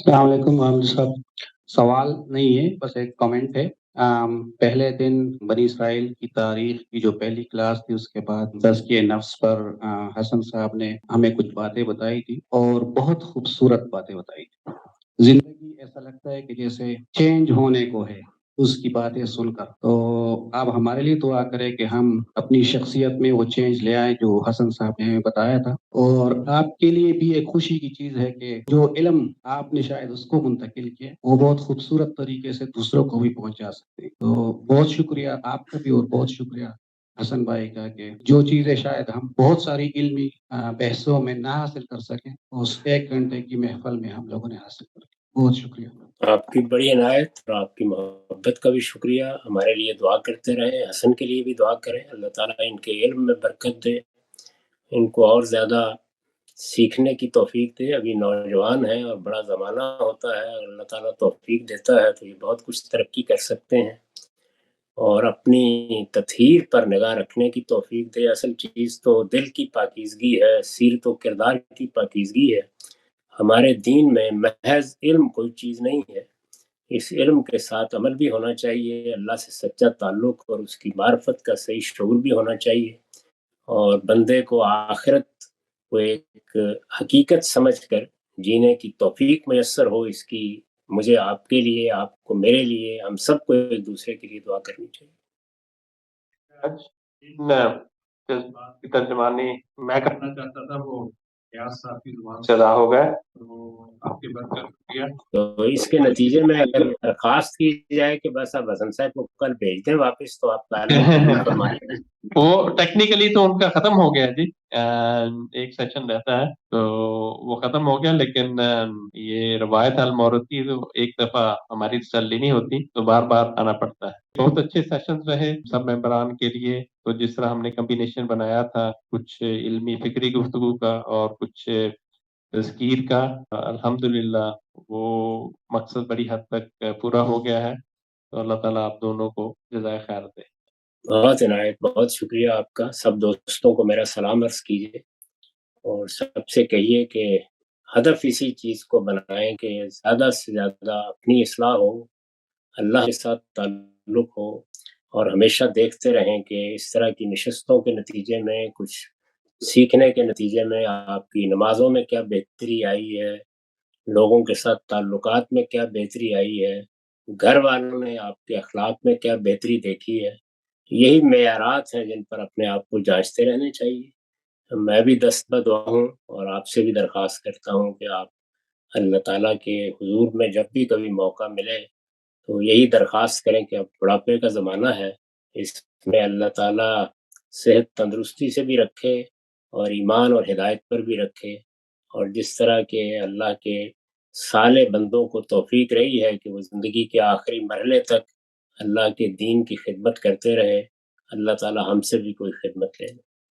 السلام علیکم محمد صاحب. سوال نہیں ہے، بس ایک کامنٹ ہے. پہلے دن بنی اسرائیل کی تاریخ کی جو پہلی کلاس تھی، اس کے بعد تزکیہ نفس پر حسن صاحب نے ہمیں کچھ باتیں بتائی تھی اور بہت خوبصورت باتیں بتائی تھی. زندگی ایسا لگتا ہے کہ جیسے چینج ہونے کو ہے اس کی باتیں سن کر. تو آپ ہمارے لیے دعا کریں کہ ہم اپنی شخصیت میں وہ چینج لے آئیں جو حسن صاحب نے ہمیں بتایا تھا. اور آپ کے لیے بھی ایک خوشی کی چیز ہے کہ جو علم آپ نے شاید اس کو منتقل کیا، وہ بہت خوبصورت طریقے سے دوسروں کو بھی پہنچا سکتے ہیں. تو بہت شکریہ آپ کا بھی، اور بہت شکریہ حسن بھائی کا کہ جو چیزیں شاید ہم بہت ساری علمی بحثوں میں نہ حاصل کر سکیں، اس 1 گھنٹے کی محفل میں ہم لوگوں نے حاصل کر. بہت شکریہ. آپ کی بڑی عنایت اور آپ کی محبت کا بھی شکریہ. ہمارے لیے دعا کرتے رہیں، حسن کے لیے بھی دعا کریں. اللہ تعالیٰ ان کے علم میں برکت دے، ان کو اور زیادہ سیکھنے کی توفیق دے. ابھی نوجوان ہیں اور بڑا زمانہ ہوتا ہے، اللہ تعالیٰ توفیق دیتا ہے تو یہ بہت کچھ ترقی کر سکتے ہیں اور اپنی تطہیر پر نگاہ رکھنے کی توفیق دے. اصل چیز تو دل کی پاکیزگی ہے، سیرت و کردار کی پاکیزگی ہے. ہمارے دین میں محض علم کوئی چیز نہیں ہے، اس علم کے ساتھ عمل بھی ہونا چاہیے، اللہ سے سچا تعلق اور اس کی معرفت کا صحیح شعور بھی ہونا چاہیے، اور بندے کو آخرت کو ایک حقیقت سمجھ کر جینے کی توفیق میسر ہو. اس کی مجھے آپ کے لیے، آپ کو میرے لیے، ہم سب کو ایک دوسرے کے لیے دعا کرنی چاہیے. جذبات کی ترجمانی میں کرنا چاہتا تھا، وہ ریاض صاحب کی زبان سے ادا ہو گئے، تو آپ کی برکت شکریہ. تو اس کے نتیجے میں اگر درخواست کی جائے کہ بس آپ حسن صاحب کو کل بھیج دیں واپس، تو آپ قبول فرما لیں. وہ ٹیکنیکلی تو ان کا ختم ہو گیا جی، ایک سیشن رہتا ہے تو وہ ختم ہو گیا، لیکن یہ روایت المورد کی تو ایک دفعہ ہماری تسلی نہیں ہوتی تو بار بار آنا پڑتا ہے. بہت اچھے سیشنز رہے سب ممبران کے لیے. تو جس طرح ہم نے کمبینیشن بنایا تھا، کچھ علمی فکری گفتگو کا اور کچھ تذکیر کا، الحمدللہ وہ مقصد بڑی حد تک پورا ہو گیا ہے. تو اللہ تعالیٰ آپ دونوں کو جزائے خیر دے. بہت عنایت، بہت شکریہ آپ کا. سب دوستوں کو میرا سلام عرض کیجیے اور سب سے کہیے کہ ہدف اسی چیز کو بنائیں کہ زیادہ سے زیادہ اپنی اصلاح ہو، اللہ کے ساتھ تعلق ہو، اور ہمیشہ دیکھتے رہیں کہ اس طرح کی نشستوں کے نتیجے میں، کچھ سیکھنے کے نتیجے میں آپ کی نمازوں میں کیا بہتری آئی ہے، لوگوں کے ساتھ تعلقات میں کیا بہتری آئی ہے، گھر والوں نے آپ کے اخلاق میں کیا بہتری دیکھی ہے. یہی معیارات ہیں جن پر اپنے آپ کو جانچتے رہنے چاہیے. میں بھی دست بدعا ہوں اور آپ سے بھی درخواست کرتا ہوں کہ آپ اللہ تعالیٰ کے حضور میں جب بھی کبھی موقع ملے تو یہی درخواست کریں کہ اب بڑھاپے کا زمانہ ہے، اس میں اللہ تعالیٰ صحت تندرستی سے بھی رکھے اور ایمان اور ہدایت پر بھی رکھے، اور جس طرح کے اللہ کے صالح بندوں کو توفیق رہی ہے کہ وہ زندگی کے آخری مرحلے تک اللہ کے دین کی خدمت کرتے رہے، اللہ تعالیٰ ہم سے بھی کوئی خدمت لے.